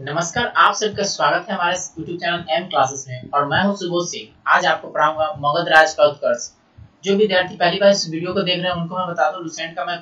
नमस्कार, आप सबका स्वागत है हमारे YouTube चैनल एम क्लासेस में और मैं हूं सुबोध सिंह। आज आपको पढ़ाऊंगा मगध राज का उत्कर्ष। जो विद्यार्थी पहली बार इस वीडियो को देख रहे हैं उनको मैं बता दूं, लुसेंट का मैं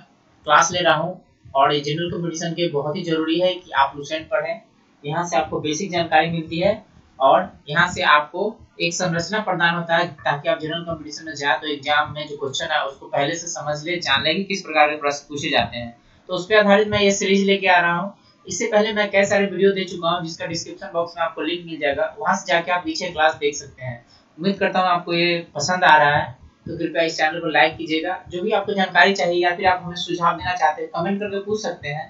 क्लास ले रहा हूं और ये जनरल कंपटीशन के बहुत ही जरूरी है कि आप लुसेंट पढ़ें। यहाँ से आपको बेसिक जानकारी मिलती है और यहाँ से आपको एक संरचना प्रदान होता है ताकि आप जनरल कंपटीशन में जाए तो एग्जाम में जो क्वेश्चन है उसको पहले से समझ ले, जान ले कि किस प्रकार के प्रश्न पूछे जाते हैं। तो उस पर आधारित मैं ये सीरीज लेके आ रहा हूँ। इससे पहले मैं कई सारे वीडियो दे चुका हूं जिसका डिस्क्रिप्शन बॉक्स में आपको लिंक मिल जाएगा, वहां से जाके आप पीछे क्लास देख सकते हैं। उम्मीद करता हूं आपको ये पसंद आ रहा है, तो कृपया इस चैनल को लाइक कीजिएगा। जो भी आपको जानकारी चाहिए या फिर आप हमें सुझाव देना चाहते हैं कमेंट करके पूछ सकते हैं,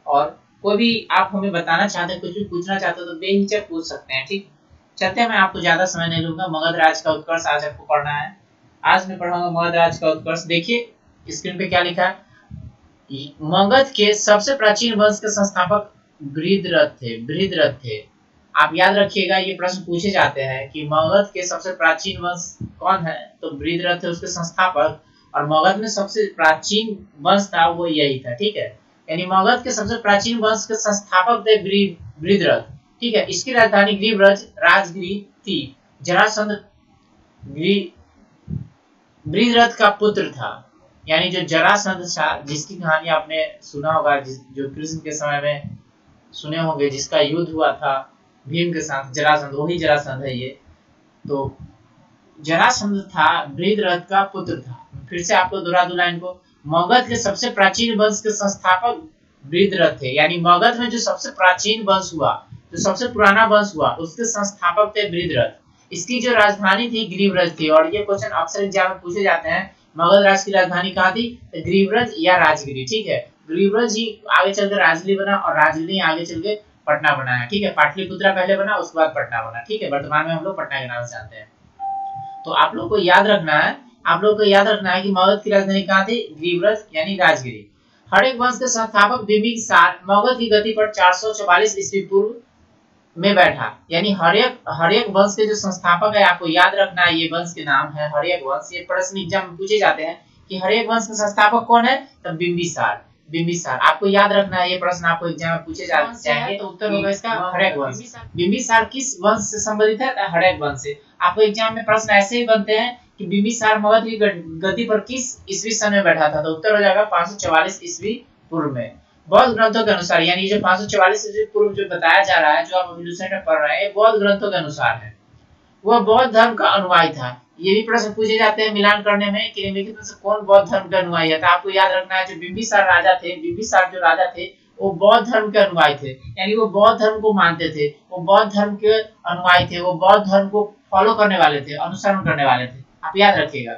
और कोई भी आप हमें बताना चाहते हैं, कुछ भी पूछना चाहते हो तो बेहिचक पूछ सकते हैं। ठीक, चलते हैं, मैं आपको ज्यादा समय नहीं लूंगा। मगध राज का उत्कर्ष आज आपको पढ़ना है। आज मैं पढ़ाऊंगा मगध राज का उत्कर्ष। देखिए स्क्रीन पे क्या लिखा है। मगध के सबसे प्राचीन वंश के संस्थापक बृहद्रथ थे। आप याद रखिएगा, ये प्रश्न पूछे जाते हैं कि मगध के सबसे प्राचीन वंश कौन है, तो बृहद्रथ थे उसके संस्थापक। और मगध में सबसे प्राचीन वंश था वो यही था। ठीक है, यानी मगध के सबसे प्राचीन वंश के संस्थापक थे बृहद्रथ। ठीक है, इसकी राजधानी ग्रीव्रज राजगिरी थी। जरासंध बृहद्रथ का पुत्र था, यानी जो जरासंध जिसकी कहानी आपने सुना होगा, जो कृष्ण के समय में सुने होंगे, जिसका युद्ध हुआ था भीम के साथ, जरासंध, वही जरासंध है ये। तो जरासंध था बृहद्रथ का पुत्र था। फिर से आपको दोहरा दूं लाइन को। मगध के सबसे प्राचीन वंश के संस्थापक बृहद्रथ थे, यानी मगध में जो सबसे प्राचीन वंश हुआ, जो सबसे पुराना वंश हुआ, उसके संस्थापक थे बृहद्रथ। इसकी जो राजधानी थी ग्रीव्रज थी। और ये क्वेश्चन अक्सर एग्जाम में पूछे जाते हैं, मगध राज की राजधानी कहाँ थी, ग्रीव्रज या राजगिरी। ठीक है, ग्रीव्रज ही आगे चलकर राजगिरी बना और राजगिरी आगे चल के पटना बना है। ठीक है, पाटलिपुत्रा पहले बना, उसके बाद पटना बना। ठीक है, वर्तमान में हम लोग पटना के नाम से जानते हैं। तो आप लोग को याद रखना है, कि मगध की राजधानी कहाँ थी, ग्रीव्रज यानी राजगिरी। हड़ेक वंश के संस्थापक बिंबिसार मगध की गति पर 444 ईस्वी पूर्व में बैठा। यानी हड़ेक वंश के जो संस्थापक है, आपको याद रखना है, ये वंश के नाम है हड़ेक वंश। ये प्रश्न एग्जाम में पूछे जाते हैं कि हड़ेक वंश के संस्थापक कौन है, तब बिंबिसार आपको याद रखना है। ये प्रश्न आपको एग्जाम में पूछे जाएंगे, तो उत्तर होगा इसका हड़ेक वंश। बिंबिसार किस वंश से संबंधित है, हड़ेक वंश से। आपको एग्जाम में प्रश्न ऐसे ही बनते हैं कि बिंबिसार मगध की गद्दी पर किस ईस्वी सन में बैठा था, तो उत्तर हो जाएगा 544 ईस्वी पूर्व में। बौद्ध ग्रंथों के अनुसार, यानी जो 544 ईस्वी पूर्व जो बताया जा रहा है, जो आप लुसेंट में पढ़ रहे हैं, ये बौद्ध ग्रंथों के अनुसार है। वह बौद्ध धर्म का अनुयायी था। ये भी प्रश्न पूछे जाते हैं मिलान करने में कि निम्नलिखित में से कौन बौद्ध धर्म का अनुयायी है। तो आपको याद रखना है, जो बिंबिसार जो राजा थे वो बौद्ध धर्म के अनुयायी थे, यानी वो बौद्ध धर्म को मानते थे, वो बौद्ध धर्म के अनुयायी थे, वो बौद्ध धर्म को फॉलो करने वाले थे, अनुसरण करने वाले थे। आप याद रखिएगा।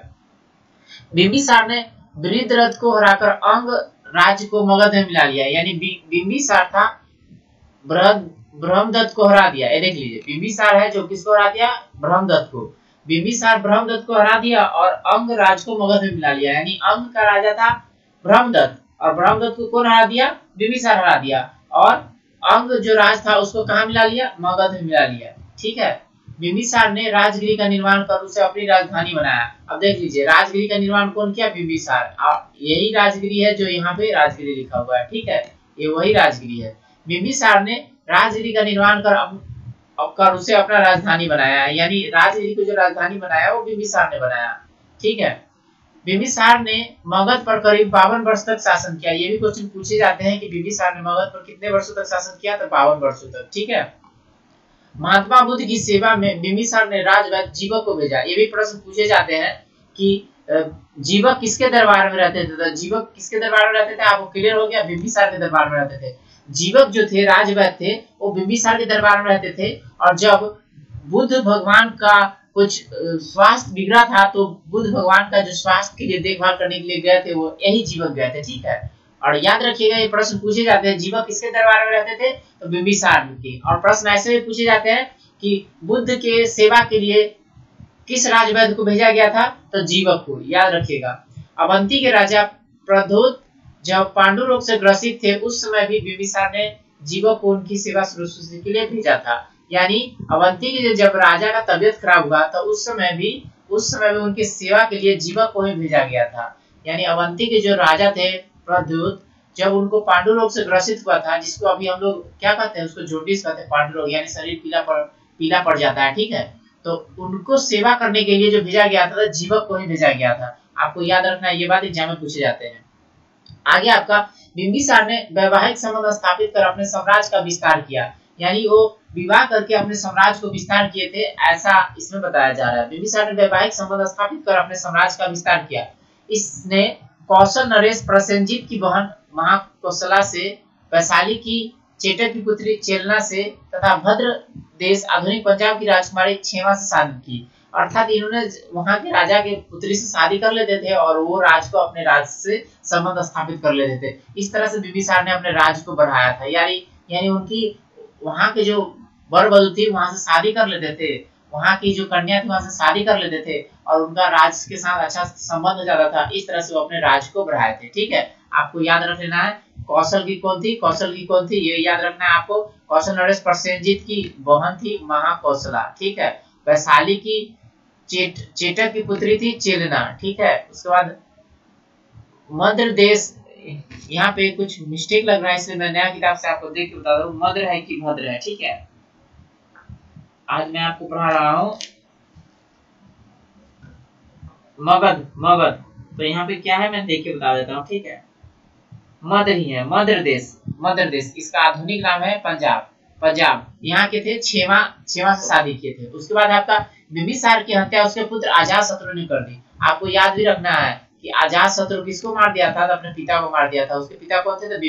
बिंबिसार ने बृहद्रथ को हराकर अंग राज्य को मगध में मिला लिया। यानी बिंबिसार था ब्रह्मदत्त को हरा दिया। ये देख लीजिए, बिंबिसार है जो किसको हरा दिया, ब्रह्मदत्त को। बिंबिसार ब्रह्मदत्त को हरा दिया और अंग राज को मगध में मिला लिया। यानी अंग का राजा था ब्रह्मदत्त, और ब्रह्मदत्त को कौन हरा दिया, बिंबिसार हरा दिया, और अंग जो राज था उसको कहाँ मिला लिया, मगध में मिला लिया। ठीक है, बिंबिसार ने राजगिरी का निर्माण कर उसे अपनी राजधानी बनाया। अब देख लीजिए, राजगिरी का निर्माण कौन किया, बिंबिसार। यही राजगिरी है जो यहाँ पे राजगिरी लिखा हुआ है। ठीक है, ये वही राजगिरी है। बिंबिसार ने राजगिरी का निर्माण कर उसे अपना राजधानी बनाया है। यानी राजगिरी को जो राजधानी बनाया वो बिंबिसार ने बनाया। ठीक है, बिंबिसार ने मगध पर करीब 52 वर्ष तक शासन किया। ये भी क्वेश्चन पूछे जाते हैं कि बिंबिसार ने मगध पर कितने वर्षों तक शासन किया, तो 52 वर्षों तक। ठीक है, महात्मा बुद्ध की सेवा में बिंबिसार ने राजवैद्य जीवक को भेजा। ये भी प्रश्न पूछे जाते हैं कि जीवक किसके दरबार में रहते थे, तो जीवक किसके दरबार में रहते थे, आपको क्लियर हो गया, बिंबिसार के दरबार में रहते थे। जीवक जो थे, राजवैद्य थे, वो बिंबिसार के दरबार में रहते थे। और जब बुद्ध भगवान का कुछ स्वास्थ्य बिगड़ा था, तो बुद्ध भगवान का जो स्वास्थ्य के लिए देखभाल करने के लिए गए थे, वो यही जीवक गए थे। ठीक है, और याद रखिएगा, ये प्रश्न पूछे जाते हैं, जीवक किसके दरबार में रहते थे, तो बिंबिसार के। और प्रश्न ऐसे भी पूछे जाते हैं कि बुद्ध के सेवा के लिए किस राजवैद्य को भेजा गया था, तो जीवक को। याद रखिएगा। अवंती के राजा प्रद्योत जब पांडु रोग से ग्रसित थे, उस समय भी बिंबिसार ने जीवक को उनकी सेवा शुश्रूषा के लिए भेजा था। यानी अवंती के जब राजा का तबियत खराब हुआ, तो उस समय भी उनकी सेवा के लिए जीवक को ही भेजा गया था। यानी अवंती के जो राजा थे प्रद्योत, जब उनको पांडु रोग से ग्रसित हुआ था, जिसको अभी हम लोग क्या कहते हैं, उसको जॉन्डिस कहते हैं, पांडु रोग यानी शरीर पीला पड़ जाता है, ठीक है। तो उनको सेवा करने के लिए जो भेजा गया था, जीवक को ही भेजा गया था। आपको याद रखना है, ये बात एग्जाम में पूछे जाते हैं। आगे आपका बिंबिसार ने वैवाहिक संबंध स्थापित कर अपने साम्राज्य का विस्तार किया, यानी वो विवाह करके अपने साम्राज्य को विस्तार किए थे, ऐसा इसमें बताया जा रहा है। बिंबिसार ने वैवाहिक संबंध स्थापित कर अपने साम्राज्य का विस्तार किया। इसने कौशल नरेश प्रसेनजीत की बहन महाकौशला से, वैशाली की चेटक की पुत्री चेलना से तथा भद्र देश आधुनिक पंजाब की राजकुमारी क्षेमा से शादी की। अर्थात इन्होंने वहां के राजा के पुत्री से शादी कर लेते थे और वो राज को अपने राज्य से संबंध स्थापित कर लेते थे। इस तरह से बिंबिसार ने अपने राज्य को बढ़ाया था, यानी उनकी वहां के जो वर वधु थी वहां से शादी कर लेते थे, वहां की जो कन्या थी वहां से शादी कर लेते थे और उनका राज्य के साथ अच्छा संबंध हो जाता था। इस तरह से वो अपने राज्य को बढ़ाए थे, ठीक है। आपको याद रख लेना है कौशल की कौन थी, ये याद रखना है आपको। कौशल नरेश प्रसेनजीत की बहन थी महाकौशला, ठीक है। वैशाली की चेटक की पुत्री थी चेलना, ठीक है। उसके बाद मध्य देश, यहाँ पे कुछ मिस्टेक लग रहा है इसलिए मैं नया किताब से आपको देख के बता दूं, मध्य है कि भद्र है, ठीक है। आज मैं आपको पढ़ा रहा हूँ मगध, तो यहाँ पे क्या है मैं देख के बता देता हूँ, ठीक है। मध्य ही है, मध्य देश, इसका आधुनिक नाम है पंजाब। यहाँ के थे क्षेमा से शादी किए थे। उसके बाद आपका बिंबिसार की हत्या उसके पुत्र अजातशत्रु ने कर दी। आपको याद भी रखना है कि अजातशत्रु किसको मार दिया था, तो अपने पिता को मार दिया था। उसके पिता कौन थे, तो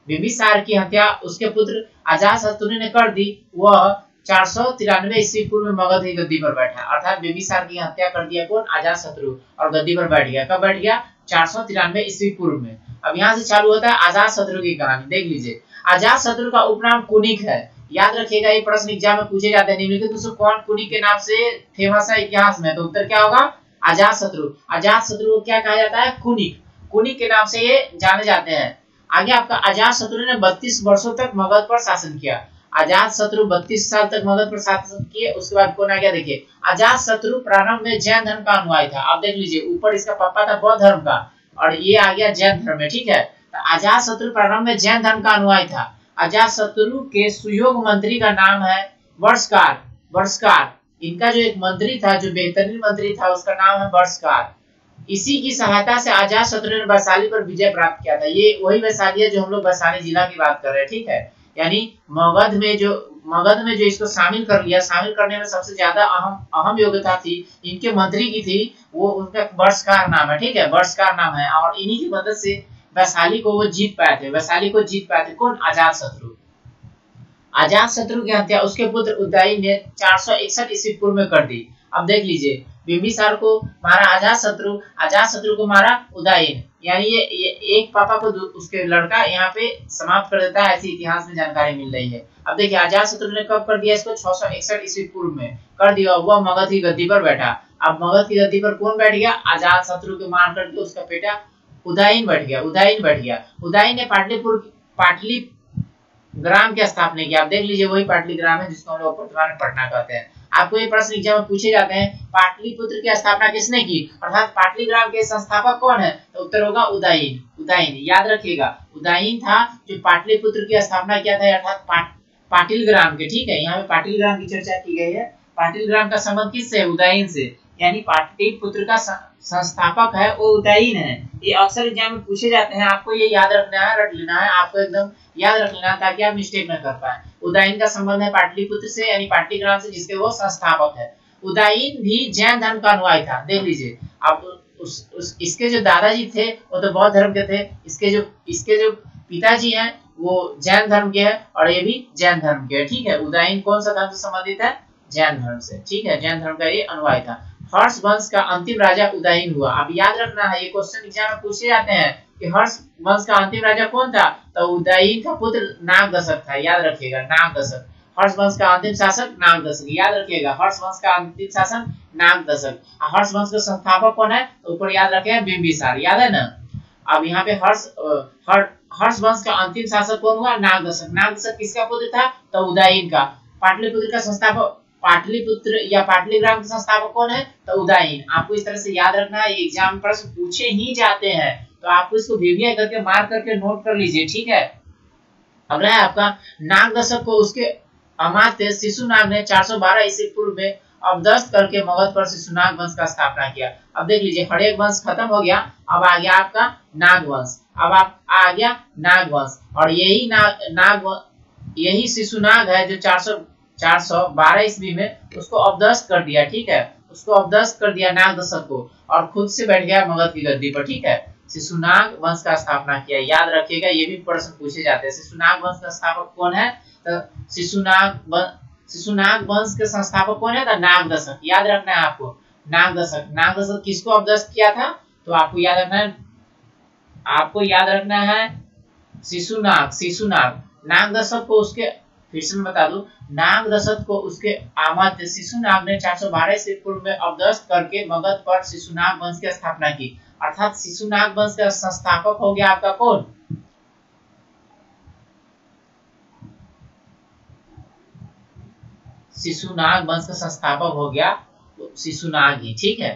बिंबिसार की हत्या उसके पुत्र अजातशत्रु ने कर दी। वह 493 ईस्वी पूर्व में मगध की गद्दी पर बैठा, अर्थात बिंबिसार की हत्या कर दिया कौन, अजातशत्रु, और गद्दी पर बैठ गया। कब बैठ गया, 493 ईस्वी पूर्व में। अब यहाँ से चालू होता है अजातशत्रु की कहानी, देख लीजिए। अजातशत्रु का उपनाम कुनिक है, याद रखिएगा, ये प्रश्न एग्जाम में पूछे जाते हैं। निम्नलिखित में से कौन कुनिक के नाम से फेमस है इतिहास में, तो उत्तर क्या होगा, अजातशत्रु। अजातशत्रु को क्या कहा जाता है, कुनिक के नाम से ये जाने जाते हैं। आगे आपका अजातशत्रु ने 32 वर्षों तक मगध पर शासन किया। अजातशत्रु 32 साल तक मगध पर शासन किए। उसके बाद कौन आ गया, देखिए। अजातशत्रु प्रारंभ में जैन धर्म का अनुयायी था। आप देख लीजिए, ऊपर इसका पापा था बौद्ध धर्म का और ये आ गया जैन धर्म में, ठीक है। अजातशत्रु प्रारंभ में जैन धर्म का अनुयायी था। अजातशत्रु के सुयोग मंत्री का नाम है वर्षकार। इनका जो एक मंत्री था, जो बेहतरीन मंत्री था, उसका नाम है वर्षकार। इसी की सहायता से अजातशत्रु ने वैशाली पर विजय प्राप्त किया था। ये वही वैशाली है जो हम लोग वैशाली जिला की बात कर रहे हैं, ठीक है। यानी मगध में जो इसको शामिल कर लिया, शामिल करने में सबसे ज्यादा अहम योग्यता थी इनके मंत्री की थी, वो उनका वर्षकार नाम है, ठीक है, वर्षकार नाम है। और इन्हीं की मदद से वैशाली को वो जीत पाए थे। कौन, अजातशत्रु की हत्या उसके पुत्र उदयन ने 461 ईस्वी पूर्व में कर दी। अब देख लीजिए, बिंबिसार को मारा अजातशत्रु को मारा उदयन, यानी ये एक पापा को उसके लड़का यहाँ पे समाप्त कर देता है, ऐसी इतिहास में जानकारी मिल रही है। अब देखिए, अजातशत्रु ने कब कर दिया इसको, 661 ईस्वी पूर्व में कर दिया। वह मगध की गद्दी पर बैठा। अब मगध की गद्दी पर कौन बैठ गया, अजातशत्रु को मार करके उसका बेटा उदयन बैठ गया। उदयन ने पाटली ग्राम की स्थापना की। आप देख लीजिए, वही पाटली ग्राम है जिसको हम लोग वर्तमान में पटना कहते हैं। आपको ये प्रश्न एग्जाम में पूछे जाते हैं, पाटलिपुत्र की स्थापना किसने की, अर्थात पाटली ग्राम के संस्थापक कौन है, तो उत्तर होगा उदयन। याद रखिएगा, उदयन था जो पाटलिपुत्र की स्थापना किया था, अर्थात पाटिल ग्राम के, ठीक है। यहाँ पे पाटिल ग्राम की चर्चा की गई है। पाटिल ग्राम का संबंध किससे है, उदयन से, यानी पाटलिपुत्र का संस्थापक है वो उदयन है। ये अक्सर एग्जाम में पूछे जाते हैं, आपको ये याद रखना है, रट लेना है, आपको एकदम याद रख लेना ताकि आप मिस्टेक न कर पाए। उदयन का संबंध है पाटलिपुत्र से, यानी पाटली ग्राम से, जिसके वो संस्थापक है। उदयन भी जैन धर्म का अनुयायी था, देख लीजिए। अब इसके जो दादाजी थे वो तो बौद्ध धर्म के थे, इसके जो पिताजी हैं वो जैन धर्म के हैं और ये भी जैन धर्म के, ठीक है। उदयन कौन सा धर्म से संबंधित है, जैन धर्म से, ठीक है, जैन धर्म का ये अनुयायी था। हर्ष वंश का अंतिम राजा उदयन हुआ। अब याद रखना है, ये क्वेश्चन एग्जाम में पूछे जाते हैं कि हर्ष वंश का अंतिम राजा कौन था, तो उदयन का पुत्र नागदशक था। याद रखिएगा, नागदशक। हर्ष वंश का अंतिम शासक नागदशक, याद रखिएगा, हर्ष वंश का अंतिम शासक नागदशक। हर्ष वंश का संस्थापक कौन है, तो ऊपर याद रखें बिंबिसार, याद है ना। अब यहाँ पे हर्ष वंश का अंतिम शासक कौन हुआ, नागदशक। नागदशक किसका पुत्र था, तो उदयन का। पाटलिपुत्र का संस्थापक, पाटलिपुत्र या पाटलिग्राम के संस्थापक कौन है, तो उदयन। आपको इस तरह से याद रखना है, एग्जाम प्रश्न पूछे ही जाते हैं, तो आपको इसको वीवीआई करके मार्क करके नोट कर लीजिए, ठीक है। अगला है आपका नाग दशक को उसके अमात्य शिशुनाग ने 412 ईस्वी पूर्व में अवदस्त करके मगध पर शिशुनाग वंश का स्थापना किया। अब देख लीजिए हड़ेक वंश खत्म हो गया, अब आ गया आपका नाग वंश। अब आप आ गया नाग वंश, और यही शिशुनाग है जो 412 ईस्वी में उसको अवदस्त कर दिया, ठीक है, उसको अवदस्त कर दिया नाग दशक को, और खुद से बैठ गया मगध की गद्दी पर, ठीक है। शिशुनाग वंश का स्थापना किया, याद रखिएगा, ये भी प्रश्न पूछे जाते हैं। शिशुनाग वंश का स्थापक कौन है? तो शिशुनाग वंश के संस्थापक कौन है? तो नाग दशक, याद रखना है आपको। नाग दशक किसको अवदस्त किया था? तो आपको याद रखना है शिशुनाग। नाग दशक को उसके, फिर से मैं बता दूं, नाग दशक को उसके अमात्य शिशुनाग ने 412 ईस्वी पूर्व में अवदस्त करके मगध पर शिशुनाग वंश की स्थापना की। अर्थात शिशुनाग वंश का संस्थापक हो गया आपका कौन? शिशुनाग वंश का संस्थापक हो गया शिशुनाग ही, ठीक है।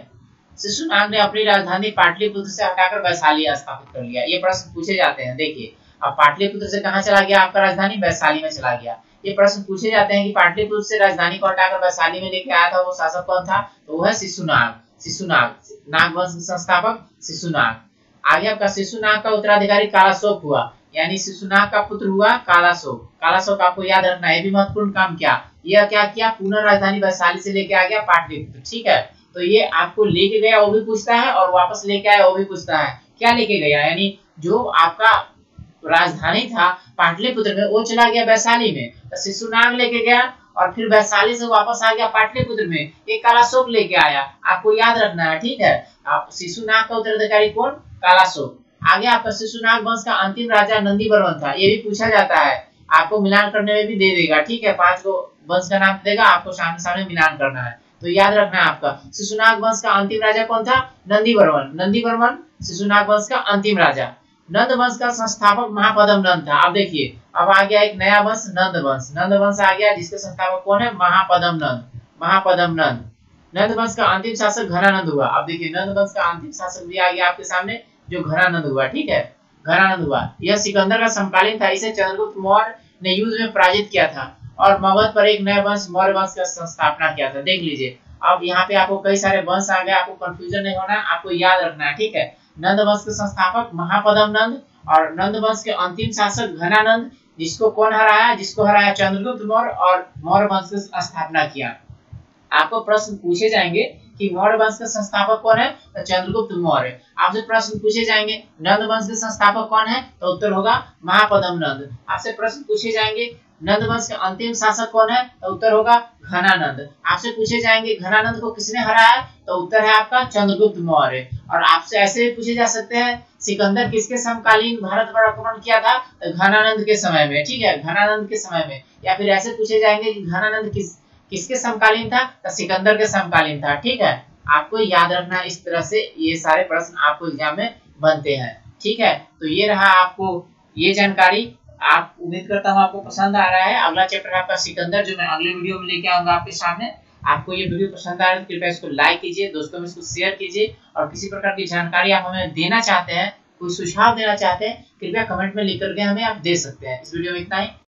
शिशुनाग ने अपनी राजधानी पाटलिपुत्र से हटाकर वैशाली स्थापित कर लिया। ये प्रश्न पूछे जाते हैं, देखिए अब पाटलिपुत्र से कहाँ चला गया आपका राजधानी? वैशाली में चला गया। ये प्रश्न पूछे जाते हैं कि पाटलिपुत्र से राजधानी को हटाकर वैशाली में लेके आया था, वो शासक कौन था? तो वो है शिशुनाग, नाग वंश के संस्थापक शिशुनाग। आगे आपका शिशुनाग का उत्तराधिकारी कालाशोक हुआ, यानी शिशुनाग का पुत्र हुआ कालाशोक। कालाशोक आपको याद रखना है, ये भी महत्वपूर्ण काम किया। यह क्या किया? पुनः राजधानी वैशाली से लेके आ गया पाटलिपुत्र, ठीक है। तो ये आपको लेके गया वो भी पूछता है, और वापस लेके आया वो भी पूछता है। क्या लेके गया? यानी जो आपका राजधानी था पाटलिपुत्र में, वो चला गया वैशाली में, तो शिशुनाग लेके गया, और फिर वैशाली से वापस आ गया पाटलिपुत्र में, एक कालाशोक लेके आया। आपको याद रखना है, ठीक है। आप शिशुनाग का उत्तराधिकारी कौन? कालाशोक। आगे आपका शिशुनाग वंश का अंतिम राजा नंदीवर्मन था, ये भी पूछा जाता है, आपको मिलान करने में भी दे देगा, ठीक है। 5 को वंश का नाम देगा, आपको सामने मिलान करना है, तो याद रखना है आपका। शिशुनाग वंश का अंतिम राजा कौन था? नंदीवर्मन शिशुनाग वंश का अंतिम राजा। नंद वंश का संस्थापक महापद्म नंद था। अब देखिए अब आ गया एक नया वंश, नंद वंश आ गया, जिसके संस्थापक कौन है? महापद्म नंद। नंद वंश का अंतिम शासक घनानंद हुआ। अब देखिए नंद वंश का अंतिम शासक भी आ गया आपके सामने, जो घनानंद हुआ, ठीक है, घनानंद हुआ। यह सिकंदर का समकालीन था, इसे चंद्रगुप्त मौर्य ने युद्ध में पराजित किया था, और मगध पर एक नया वंश मौर्य वंश का स्थापना किया था। देख लीजिए अब यहाँ पे आपको कई सारे वंश आ गए, आपको कंफ्यूजन नहीं होना, आपको याद रखना है, ठीक है। नंद वंश के संस्थापक महापद्म नंद, और नंद वंश के अंतिम शासक घनानंद, जिसको हराया चंद्रगुप्त मौर्य, और मौर्य वंश की स्थापना किया। आपको प्रश्न पूछे जाएंगे कि मौर्य वंश के संस्थापक कौन है? तो चंद्रगुप्त मौर्य। आपसे प्रश्न पूछे जाएंगे नंद वंश के संस्थापक कौन है? तो उत्तर होगा महापद्म नंद। आपसे प्रश्न पूछे जाएंगे नंद वंश के अंतिम शासक कौन है? तो उत्तर होगा घनानंद। आपसे पूछे जाएंगे घनानंद को किसने हराया? तो उत्तर है आपका चंद्रगुप्त मौर्य। और आपसे ऐसे भी पूछे जा सकते हैं सिकंदर किसके समकालीन भारत पर आक्रमण किया था? तो घनानंद के समय में, ठीक है, घनानंद के समय में। या फिर ऐसे पूछे जाएंगे कि घनानंद किसके समकालीन था? तो सिकंदर के समकालीन था, ठीक है। आपको याद रखना है, इस तरह से ये सारे प्रश्न आपको एग्जाम में बनते हैं, ठीक है। तो ये रहा आपको ये जानकारी। आप उम्मीद करता हूँ आपको पसंद आ रहा है। अगला चैप्टर आपका सिकंदर, जो मैं अगले वीडियो में लेके आऊंगा आपके सामने। आपको ये वीडियो पसंद आ रहा है तो कृपया इसको लाइक कीजिए, दोस्तों में इसको शेयर कीजिए, और किसी प्रकार की जानकारी आप हमें देना चाहते हैं, कोई सुझाव देना चाहते हैं, कृपया कमेंट में लिख करके हमें आप दे सकते हैं। इस वीडियो में इतना ही।